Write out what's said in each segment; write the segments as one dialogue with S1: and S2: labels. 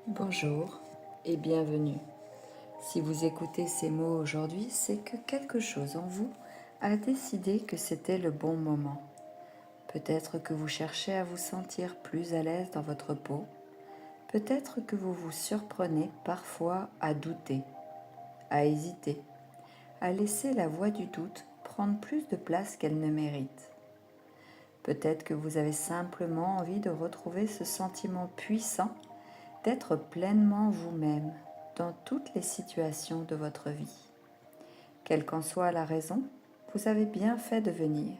S1: Bonjour et bienvenue. Si vous écoutez ces mots aujourd'hui, c'est que quelque chose en vous a décidé que c'était le bon moment. Peut-être que vous cherchez à vous sentir plus à l'aise dans votre peau. Peut-être que vous vous surprenez parfois à douter, à hésiter, à laisser la voix du doute prendre plus de place qu'elle ne mérite. Peut-être que vous avez simplement envie de retrouver ce sentiment puissant d'être pleinement vous-même dans toutes les situations de votre vie. Quelle qu'en soit la raison, vous avez bien fait de venir.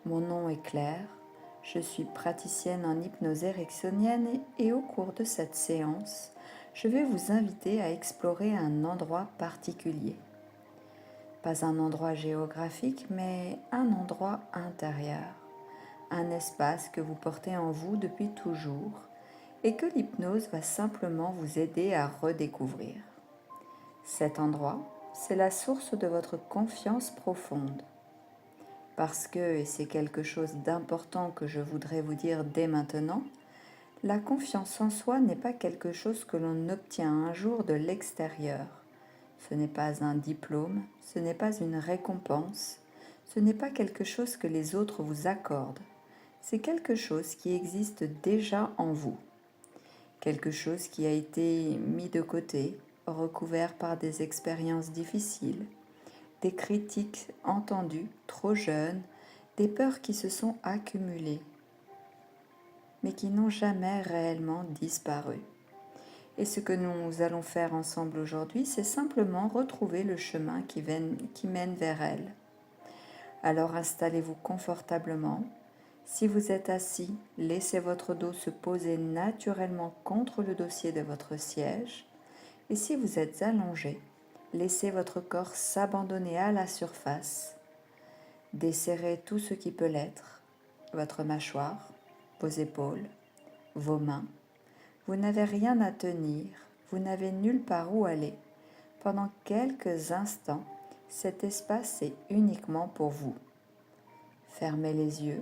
S1: Mon nom est Claire, je suis praticienne en hypnose ericksonienne et au cours de cette séance, je vais vous inviter à explorer un endroit particulier. Pas un endroit géographique, mais un endroit intérieur, un espace que vous portez en vous depuis toujours et que l'hypnose va simplement vous aider à redécouvrir. Cet endroit, c'est la source de votre confiance profonde. Parce que, et c'est quelque chose d'important que je voudrais vous dire dès maintenant, la confiance en soi n'est pas quelque chose que l'on obtient un jour de l'extérieur. Ce n'est pas un diplôme, ce n'est pas une récompense, ce n'est pas quelque chose que les autres vous accordent. C'est quelque chose qui existe déjà en vous. Quelque chose qui a été mis de côté, recouvert par des expériences difficiles, des critiques entendues trop jeunes, des peurs qui se sont accumulées, mais qui n'ont jamais réellement disparu. Et ce que nous allons faire ensemble aujourd'hui, c'est simplement retrouver le chemin qui mène vers elle. Alors installez-vous confortablement. Si vous êtes assis, laissez votre dos se poser naturellement contre le dossier de votre siège. Et si vous êtes allongé, laissez votre corps s'abandonner à la surface. Desserrez tout ce qui peut l'être, votre mâchoire, vos épaules, vos mains. Vous n'avez rien à tenir, vous n'avez nulle part où aller. Pendant quelques instants, cet espace est uniquement pour vous. Fermez les yeux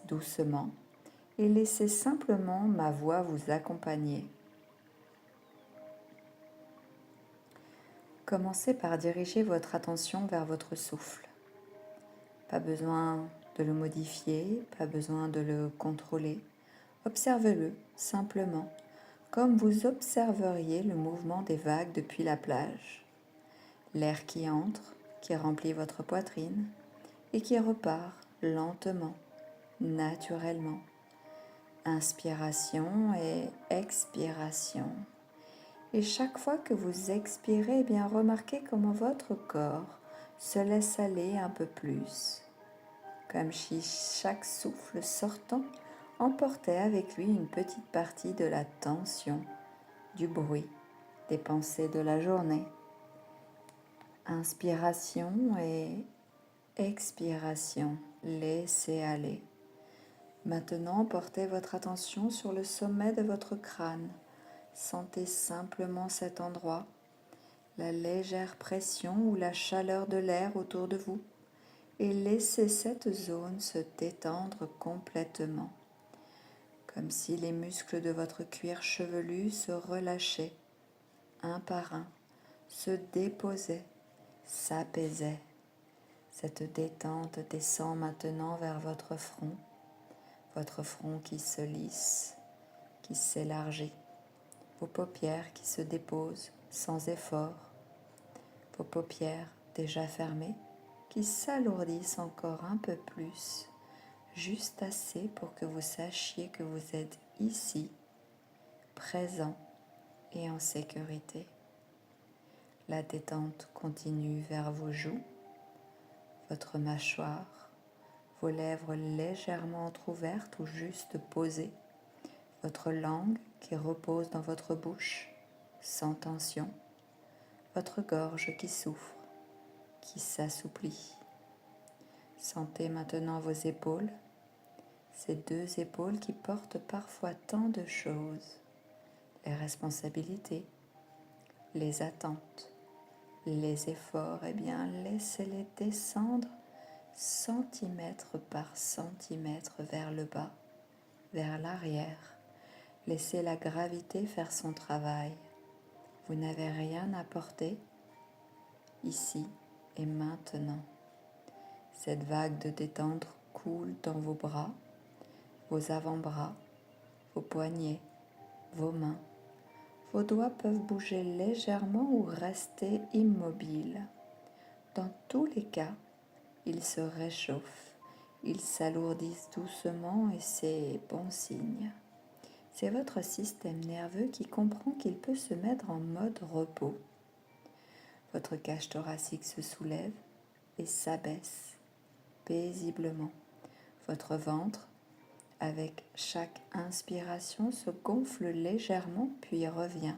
S1: doucement et laissez simplement ma voix vous accompagner. Commencez par diriger votre attention vers votre souffle. Pas besoin de le modifier, pas besoin de le contrôler. Observez-le simplement, comme vous observeriez le mouvement des vagues depuis la plage. L'air qui entre, qui remplit votre poitrine et qui repart lentement, naturellement. Inspiration et expiration. Et chaque fois que vous expirez, bien remarquez comment votre corps se laisse aller un peu plus, comme si chaque souffle sortant emportait avec lui une petite partie de la tension, du bruit, des pensées de la journée. Inspiration et expiration, laissez aller. Maintenant, portez votre attention sur le sommet de votre crâne. Sentez simplement cet endroit, la légère pression ou la chaleur de l'air autour de vous, et laissez cette zone se détendre complètement, comme si les muscles de votre cuir chevelu se relâchaient, un par un, se déposaient, s'apaisaient. Cette détente descend maintenant vers votre front qui se lisse, qui s'élargit, vos paupières qui se déposent sans effort, vos paupières déjà fermées qui s'alourdissent encore un peu plus, juste assez pour que vous sachiez que vous êtes ici, présent et en sécurité. La détente continue vers vos joues, votre mâchoire, vos lèvres légèrement entrouvertes ou juste posées, votre langue qui repose dans votre bouche, sans tension, votre gorge qui souffre, qui s'assouplit. Sentez maintenant vos épaules, ces deux épaules qui portent parfois tant de choses, les responsabilités, les attentes, les efforts, eh bien laissez-les descendre centimètre par centimètre vers le bas, vers l'arrière. Laissez la gravité faire son travail. Vous n'avez rien à porter ici et maintenant. Cette vague de détente coule dans vos bras, vos avant-bras, vos poignets, vos mains. Vos doigts peuvent bouger légèrement ou rester immobiles. Dans tous les cas, ils se réchauffent, ils s'alourdissent doucement et c'est bon signe. C'est votre système nerveux qui comprend qu'il peut se mettre en mode repos. Votre cage thoracique se soulève et s'abaisse paisiblement. Votre ventre, avec chaque inspiration, se gonfle légèrement puis revient.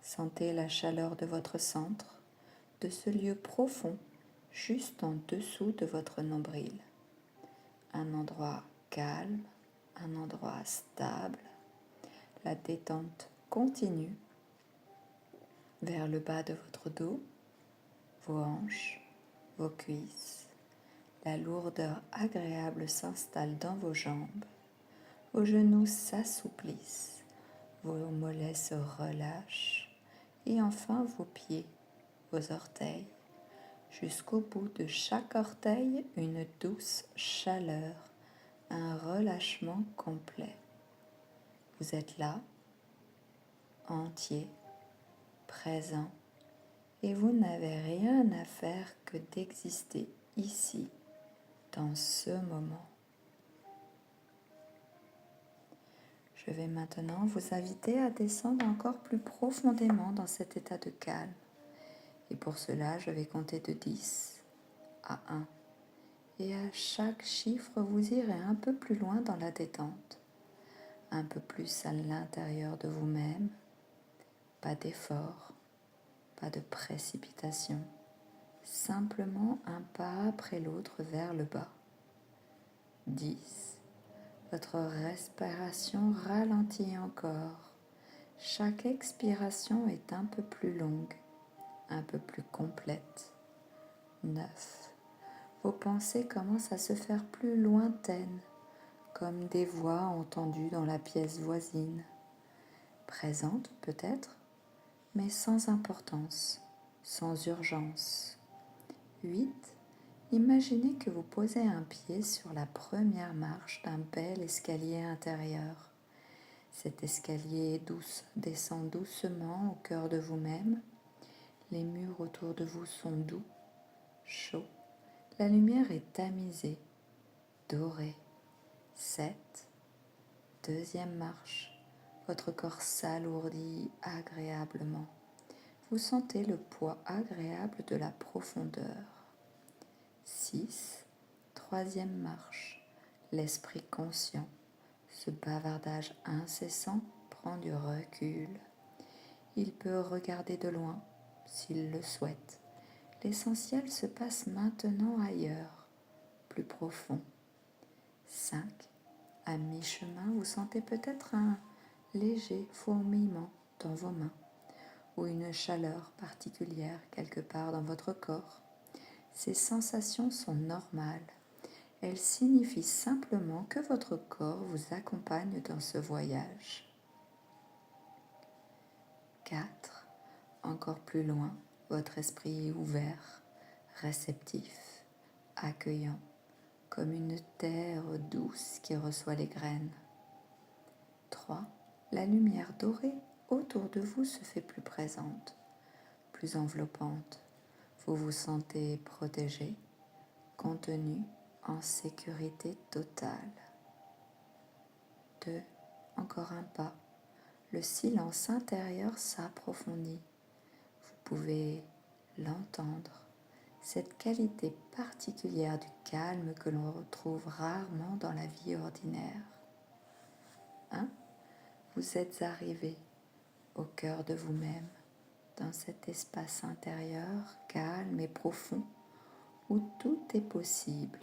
S1: Sentez la chaleur de votre centre, de ce lieu profond, juste en dessous de votre nombril. Un endroit calme, un endroit stable. La détente continue vers le bas de votre dos, vos hanches, vos cuisses. La lourdeur agréable s'installe dans vos jambes. Vos genoux s'assouplissent, vos mollets se relâchent et enfin vos pieds, vos orteils. Jusqu'au bout de chaque orteil, une douce chaleur, un relâchement complet. Vous êtes là, entier, présent, et vous n'avez rien à faire que d'exister ici, dans ce moment. Je vais maintenant vous inviter à descendre encore plus profondément dans cet état de calme. Et pour cela, je vais compter de 10 à 1. Et à chaque chiffre, vous irez un peu plus loin dans la détente, un peu plus à l'intérieur de vous-même. Pas d'effort, pas de précipitation, simplement un pas après l'autre vers le bas. 10. Votre respiration ralentit encore. Chaque expiration est un peu plus longue, un peu plus complète. 9. Vos pensées commencent à se faire plus lointaines, comme des voix entendues dans la pièce voisine. Présentes peut-être, mais sans importance, sans urgence. 8. Imaginez que vous posez un pied sur la première marche d'un bel escalier intérieur. Cet escalier descend doucement au cœur de vous-même. Les murs autour de vous sont doux, chauds. La lumière est tamisée, dorée. 7. Deuxième marche. Votre corps s'alourdit agréablement. Vous sentez le poids agréable de la profondeur. 6. Troisième marche. L'esprit conscient. Ce bavardage incessant prend du recul. Il peut regarder de loin s'il le souhaite. L'essentiel se passe maintenant ailleurs, plus profond. 5. À mi-chemin, vous sentez peut-être un léger fourmillement dans vos mains ou une chaleur particulière quelque part dans votre corps. Ces sensations sont normales. Elles signifient simplement que votre corps vous accompagne dans ce voyage. 4. Encore plus loin, votre esprit est ouvert, réceptif, accueillant, comme une terre douce qui reçoit les graines. 3. La lumière dorée autour de vous se fait plus présente, plus enveloppante. Vous vous sentez protégé, contenu, en sécurité totale. 2. Encore un pas. Le silence intérieur s'approfondit. Vous pouvez l'entendre, cette qualité particulière du calme que l'on retrouve rarement dans la vie ordinaire. 1. Vous êtes arrivé au cœur de vous-même, dans cet espace intérieur calme et profond où tout est possible,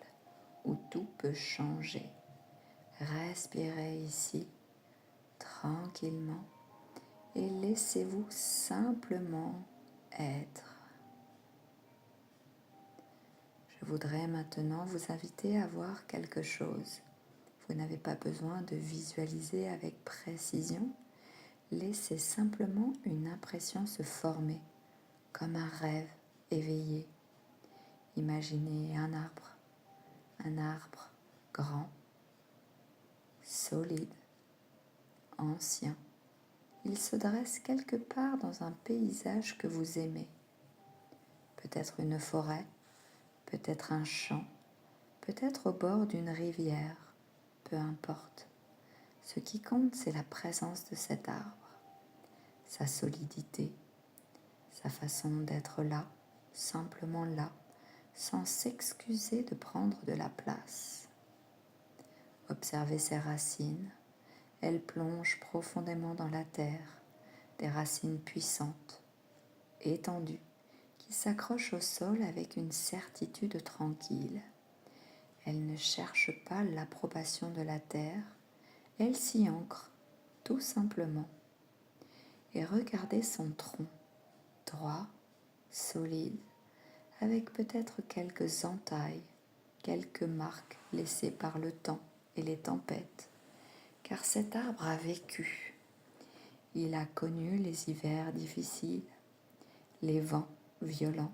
S1: où tout peut changer. Respirez ici, tranquillement, et laissez-vous simplement être. Je voudrais maintenant vous inviter à voir quelque chose. Vous n'avez pas besoin de visualiser avec précision. Laissez simplement une impression se former, comme un rêve éveillé. Imaginez un arbre grand, solide, ancien. Il se dresse quelque part dans un paysage que vous aimez. Peut-être une forêt, peut-être un champ, peut-être au bord d'une rivière, peu importe. Ce qui compte, c'est la présence de cet arbre, sa solidité, sa façon d'être là, simplement là, sans s'excuser de prendre de la place. Observez ses racines. Elles plongent profondément dans la terre, des racines puissantes, étendues, qui s'accrochent au sol avec une certitude tranquille. Elles ne cherchent pas l'approbation de la terre, elles s'y ancrent, tout simplement. Et regardez son tronc, droit, solide, avec peut-être quelques entailles, quelques marques laissées par le temps et les tempêtes. Car cet arbre a vécu. Il a connu les hivers difficiles, les vents violents,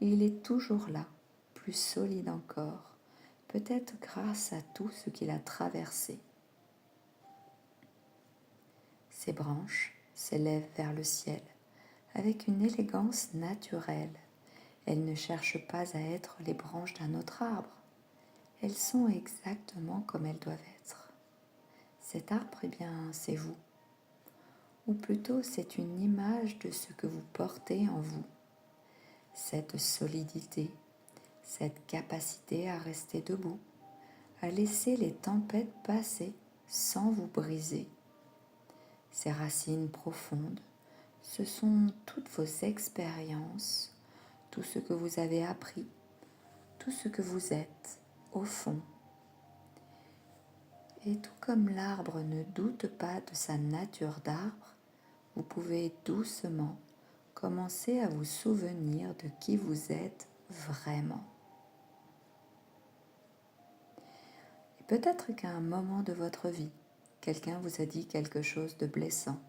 S1: et il est toujours là, plus solide encore, peut-être grâce à tout ce qu'il a traversé. Ses branches s'élèvent vers le ciel avec une élégance naturelle. Elles ne cherchent pas à être les branches d'un autre arbre. Elles sont exactement comme elles doivent être. Cet arbre, eh bien, c'est vous. Ou plutôt, c'est une image de ce que vous portez en vous. Cette solidité, cette capacité à rester debout, à laisser les tempêtes passer sans vous briser. Ces racines profondes, ce sont toutes vos expériences, tout ce que vous avez appris, tout ce que vous êtes au fond. Et tout comme l'arbre ne doute pas de sa nature d'arbre, vous pouvez doucement commencer à vous souvenir de qui vous êtes vraiment. Et peut-être qu'à un moment de votre vie, quelqu'un vous a dit quelque chose de blessant.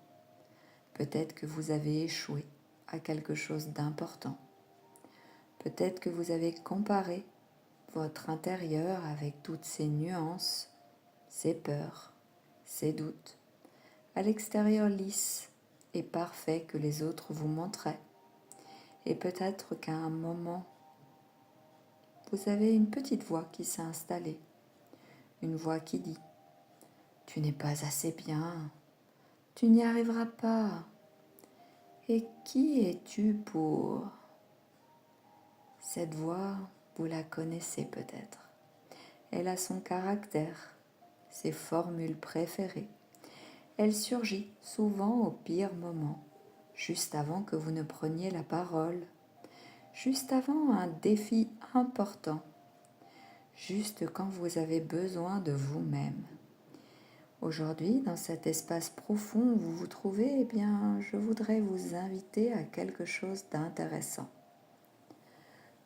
S1: Peut-être que vous avez échoué à quelque chose d'important. Peut-être que vous avez comparé votre intérieur avec toutes ces nuances, ces peurs, ces doutes, à l'extérieur lisse et parfait que les autres vous montraient. Et peut-être qu'à un moment, vous avez une petite voix qui s'est installée, une voix qui dit « Tu n'es pas assez bien, tu n'y arriveras pas. Et qui es-tu pour ?» Cette voix, vous la connaissez peut-être. Elle a son caractère, ses formules préférées. Elle surgit souvent au pire moment, juste avant que vous ne preniez la parole, juste avant un défi important, juste quand vous avez besoin de vous-même. Aujourd'hui, dans cet espace profond où vous vous trouvez, eh bien, je voudrais vous inviter à quelque chose d'intéressant.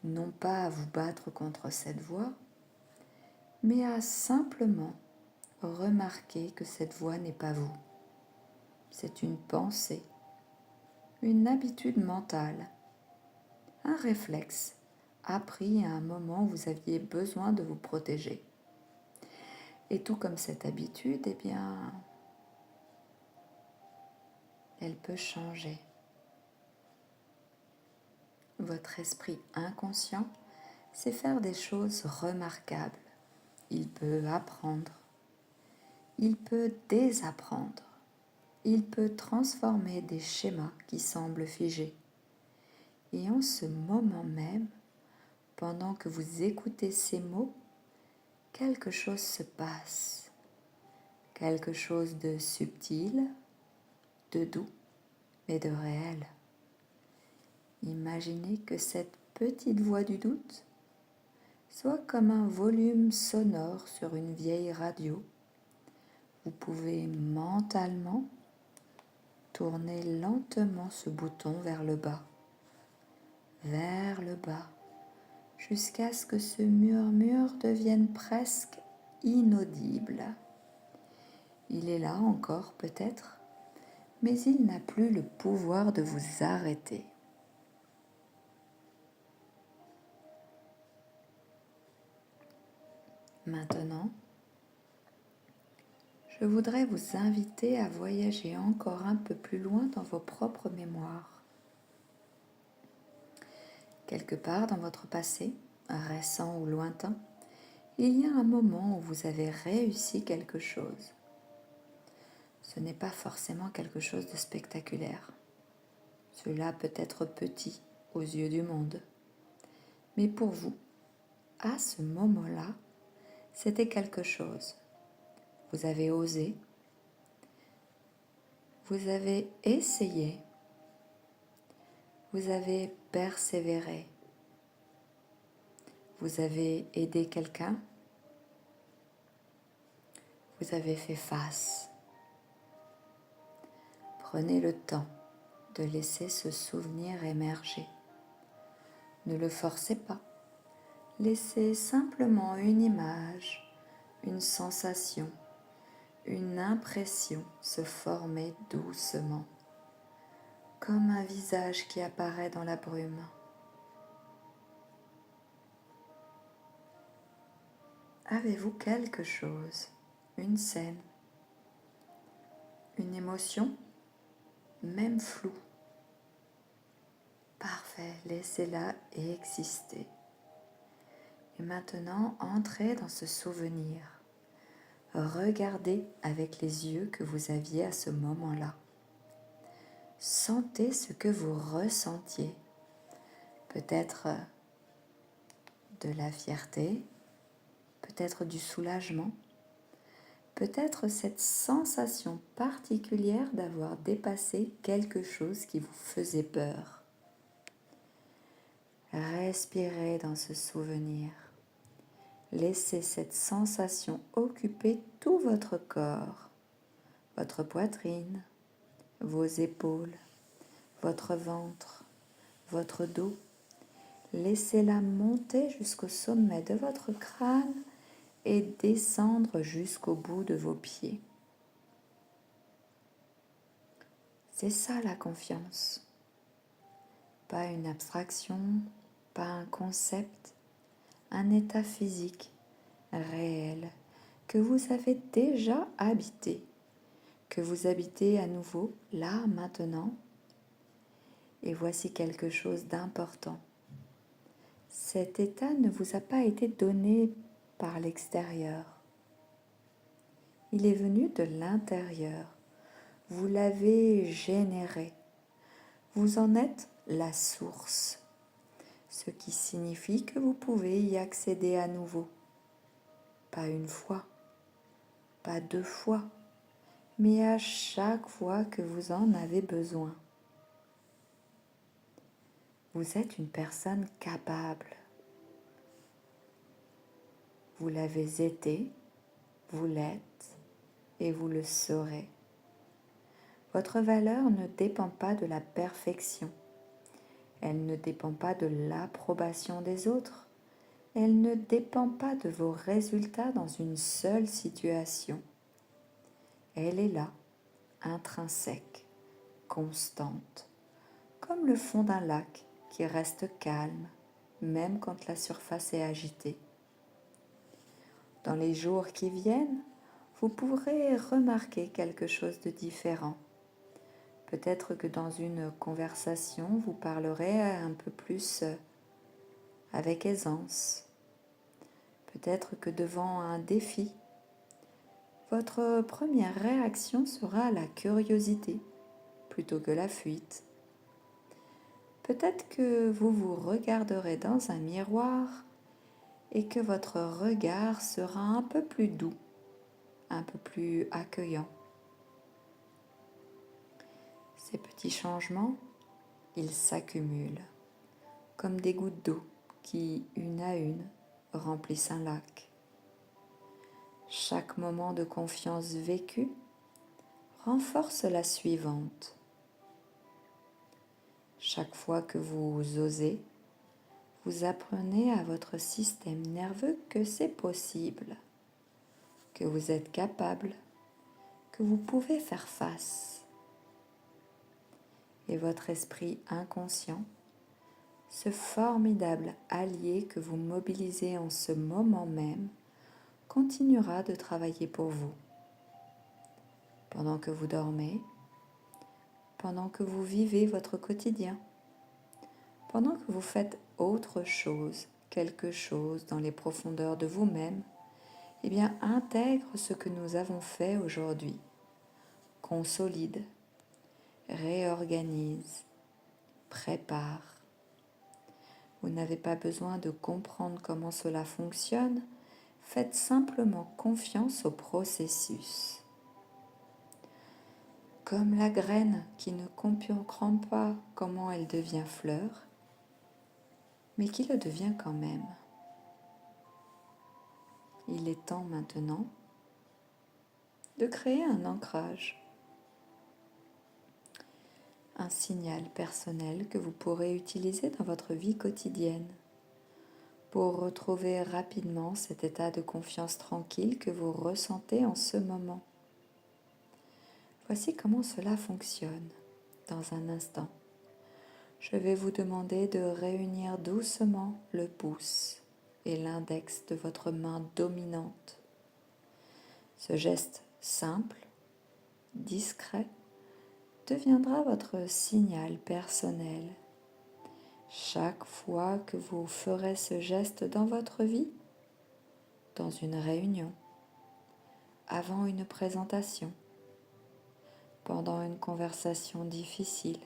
S1: Non pas à vous battre contre cette voix, mais à simplement remarquer que cette voix n'est pas vous. C'est une pensée, une habitude mentale, un réflexe appris à un moment où vous aviez besoin de vous protéger. Et tout comme cette habitude, eh bien, elle peut changer. Votre esprit inconscient sait faire des choses remarquables. Il peut apprendre, il peut désapprendre, il peut transformer des schémas qui semblent figés. Et en ce moment même, pendant que vous écoutez ces mots, quelque chose se passe, quelque chose de subtil, de doux, mais de réel. Imaginez que cette petite voix du doute soit comme un volume sonore sur une vieille radio. Vous pouvez mentalement tourner lentement ce bouton vers le bas, jusqu'à ce que ce murmure devienne presque inaudible. Il est là encore peut-être, mais il n'a plus le pouvoir de vous arrêter. Maintenant, je voudrais vous inviter à voyager encore un peu plus loin dans vos propres mémoires. Quelque part dans votre passé, récent ou lointain, il y a un moment où vous avez réussi quelque chose. Ce n'est pas forcément quelque chose de spectaculaire. Cela peut être petit aux yeux du monde. Mais pour vous, à ce moment-là, c'était quelque chose. Vous avez osé, vous avez essayé, vous avez persévéré, vous avez aidé quelqu'un, vous avez fait face. Prenez le temps de laisser ce souvenir émerger. Ne le forcez pas. Laissez simplement une image, une sensation, une impression se former doucement, comme un visage qui apparaît dans la brume. Avez-vous quelque chose, une scène, une émotion, même floue? Parfait, laissez-la exister. Et maintenant, entrez dans ce souvenir. Regardez avec les yeux que vous aviez à ce moment-là. Sentez ce que vous ressentiez. Peut-être de la fierté, peut-être du soulagement, peut-être cette sensation particulière d'avoir dépassé quelque chose qui vous faisait peur. Respirez dans ce souvenir. Laissez cette sensation occuper tout votre corps, votre poitrine, vos épaules, votre ventre, votre dos. Laissez-la monter jusqu'au sommet de votre crâne et descendre jusqu'au bout de vos pieds. C'est ça la confiance. Pas une abstraction, pas un concept, un état physique réel que vous avez déjà habité, que vous habitez à nouveau là maintenant. Et voici quelque chose d'important. Cet état ne vous a pas été donné par l'extérieur. Il est venu de l'intérieur. Vous l'avez généré. Vous en êtes la source, ce qui signifie que vous pouvez y accéder à nouveau. Pas une fois, pas deux fois, mais à chaque fois que vous en avez besoin. Vous êtes une personne capable. Vous l'avez été, vous l'êtes et vous le serez. Votre valeur ne dépend pas de la perfection. Elle ne dépend pas de l'approbation des autres. Elle ne dépend pas de vos résultats dans une seule situation. Elle est là, intrinsèque, constante, comme le fond d'un lac qui reste calme, même quand la surface est agitée. Dans les jours qui viennent, vous pourrez remarquer quelque chose de différent. Peut-être que dans une conversation, vous parlerez un peu plus avec aisance. Peut-être que devant un défi, votre première réaction sera la curiosité plutôt que la fuite. Peut-être que vous vous regarderez dans un miroir et que votre regard sera un peu plus doux, un peu plus accueillant. Ces petits changements, ils s'accumulent comme des gouttes d'eau qui, une à une, remplissent un lac. Chaque moment de confiance vécu renforce la suivante. Chaque fois que vous osez, vous apprenez à votre système nerveux que c'est possible. que vous êtes capable, que vous pouvez faire face. Et votre esprit inconscient, ce formidable allié que vous mobilisez en ce moment même, continuera de travailler pour vous. Pendant que vous dormez, pendant que vous vivez votre quotidien, pendant que vous faites autre chose, quelque chose dans les profondeurs de vous-même, eh bien intègre ce que nous avons fait aujourd'hui, consolide, réorganise, prépare. Vous n'avez pas besoin de comprendre comment cela fonctionne, faites simplement confiance au processus. Comme la graine qui ne comprend pas comment elle devient fleur, mais qui le devient quand même. Il est temps maintenant de créer un ancrage, un signal personnel que vous pourrez utiliser dans votre vie quotidienne pour retrouver rapidement cet état de confiance tranquille que vous ressentez en ce moment. Voici comment cela fonctionne dans un instant. Je vais vous demander de réunir doucement le pouce et l'index de votre main dominante. Ce geste simple, discret, deviendra votre signal personnel. Chaque fois que vous ferez ce geste dans votre vie, dans une réunion, avant une présentation, pendant une conversation difficile,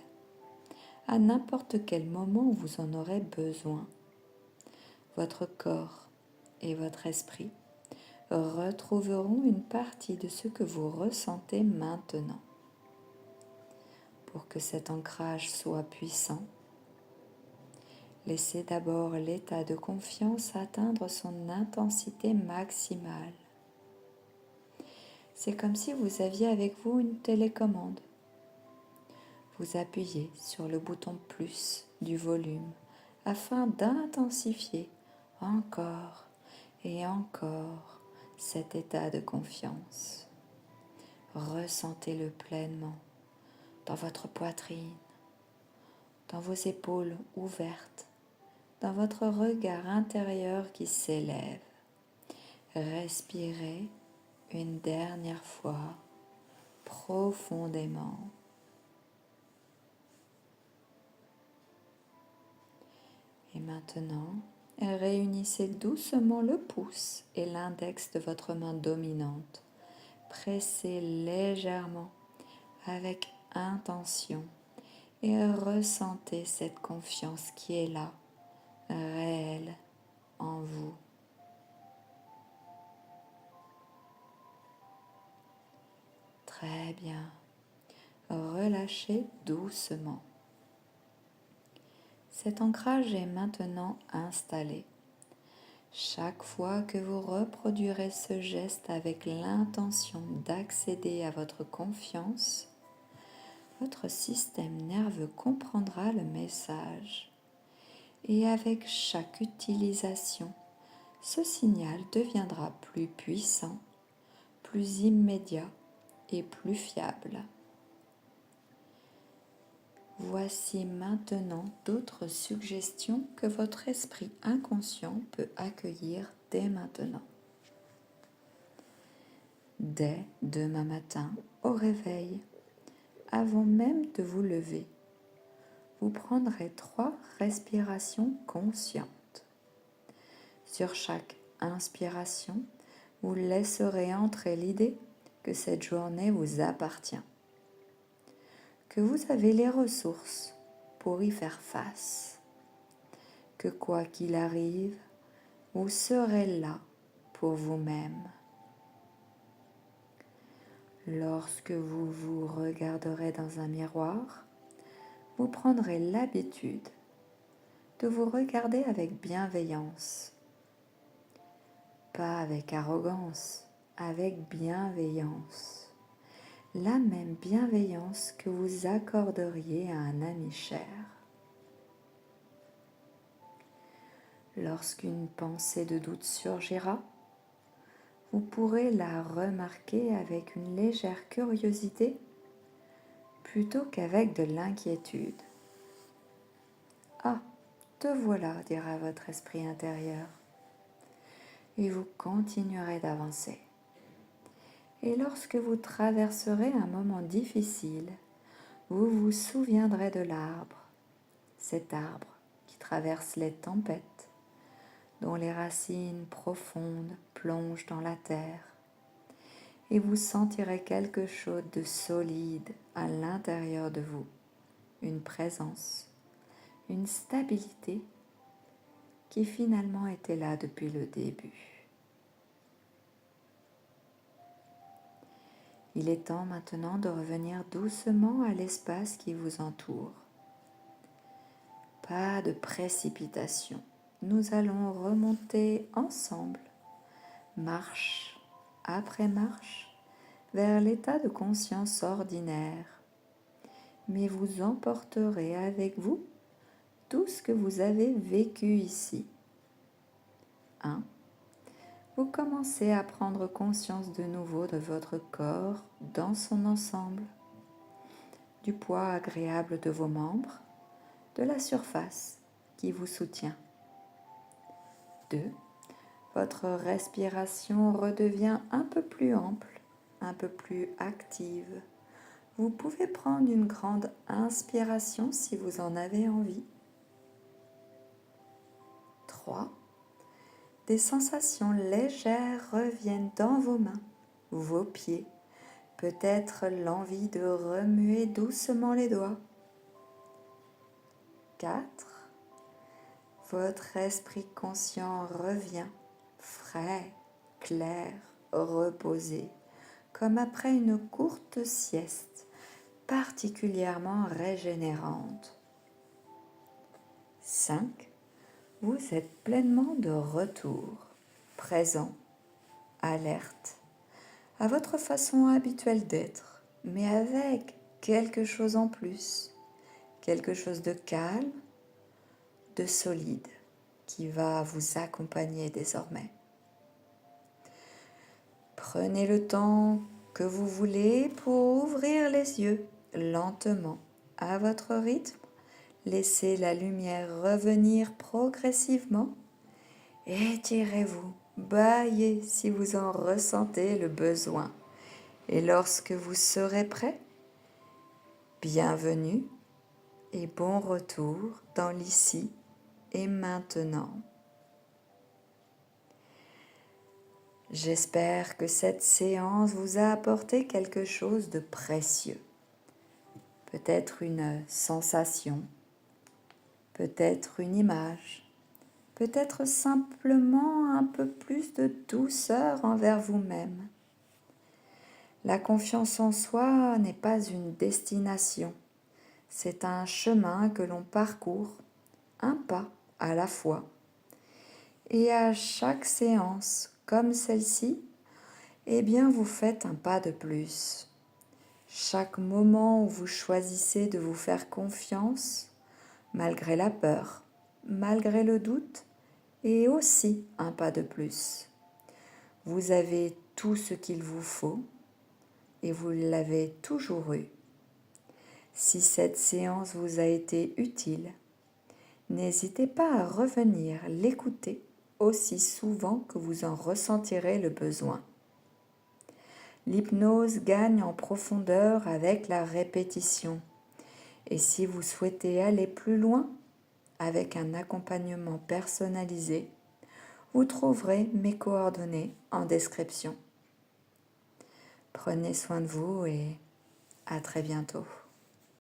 S1: à n'importe quel moment où vous en aurez besoin, votre corps et votre esprit retrouveront une partie de ce que vous ressentez maintenant. Pour que cet ancrage soit puissant, laissez d'abord l'état de confiance atteindre son intensité maximale. C'est comme si vous aviez avec vous une télécommande. Vous appuyez sur le bouton plus du volume afin d'intensifier encore et encore cet état de confiance. Ressentez-le pleinement dans votre poitrine, dans vos épaules ouvertes, dans votre regard intérieur qui s'élève. Respirez une dernière fois profondément. Et maintenant, réunissez doucement le pouce et l'index de votre main dominante. Pressez légèrement avec intention et ressentez cette confiance qui est là, réelle en vous. Très bien. Relâchez doucement. Cet ancrage est maintenant installé. Chaque fois que vous reproduirez ce geste avec l'intention d'accéder à votre confiance, votre système nerveux comprendra le message. Et avec chaque utilisation, ce signal deviendra plus puissant, plus immédiat et plus fiable. Voici maintenant d'autres suggestions que votre esprit inconscient peut accueillir dès maintenant. Dès demain matin, au réveil, avant même de vous lever, vous prendrez 3 respirations conscientes. Sur chaque inspiration, vous laisserez entrer l'idée que cette journée vous appartient, que vous avez les ressources pour y faire face, que quoi qu'il arrive, vous serez là pour vous-même. Lorsque vous vous regarderez dans un miroir, vous prendrez l'habitude de vous regarder avec bienveillance, pas avec arrogance, avec bienveillance. La même bienveillance que vous accorderiez à un ami cher. Lorsqu'une pensée de doute surgira, vous pourrez la remarquer avec une légère curiosité plutôt qu'avec de l'inquiétude. « Ah, te voilà », dira votre esprit intérieur. Et vous continuerez d'avancer. Et lorsque vous traverserez un moment difficile, vous vous souviendrez de l'arbre, cet arbre qui traverse les tempêtes, dont les racines profondes plongent dans la terre, et vous sentirez quelque chose de solide à l'intérieur de vous, une présence, une stabilité qui finalement était là depuis le début. Il est temps maintenant de revenir doucement à l'espace qui vous entoure. Pas de précipitation. Nous allons remonter ensemble, marche après marche, vers l'état de conscience ordinaire. Mais vous emporterez avec vous tout ce que vous avez vécu ici. 1. Vous commencez à prendre conscience de nouveau de votre corps dans son ensemble, du poids agréable de vos membres, de la surface qui vous soutient. 2. Votre respiration redevient un peu plus ample, un peu plus active. Vous pouvez prendre une grande inspiration si vous en avez envie. 3. Des sensations légères reviennent dans vos mains, vos pieds, peut-être l'envie de remuer doucement les doigts. 4. Votre esprit conscient revient, frais, clair, reposé, comme après une courte sieste, particulièrement régénérante. 5. Vous êtes pleinement de retour, présent, alerte, à votre façon habituelle d'être, mais avec quelque chose en plus, quelque chose de calme, de solide, qui va vous accompagner désormais. Prenez le temps que vous voulez pour ouvrir les yeux lentement, à votre rythme. Laissez la lumière revenir progressivement. Étirez-vous, bâillez si vous en ressentez le besoin. Et lorsque vous serez prêt, bienvenue et bon retour dans l'ici et maintenant. J'espère que cette séance vous a apporté quelque chose de précieux. Peut-être une sensation, peut-être une image, peut-être simplement un peu plus de douceur envers vous-même. La confiance en soi n'est pas une destination, c'est un chemin que l'on parcourt, un pas à la fois. Et à chaque séance, comme celle-ci, eh bien vous faites un pas de plus. Chaque moment où vous choisissez de vous faire confiance, malgré la peur, malgré le doute, est aussi un pas de plus. Vous avez tout ce qu'il vous faut et vous l'avez toujours eu. Si cette séance vous a été utile, n'hésitez pas à revenir l'écouter aussi souvent que vous en ressentirez le besoin. L'hypnose gagne en profondeur avec la répétition. Et si vous souhaitez aller plus loin, avec un accompagnement personnalisé, vous trouverez mes coordonnées en description. Prenez soin de vous et à très bientôt.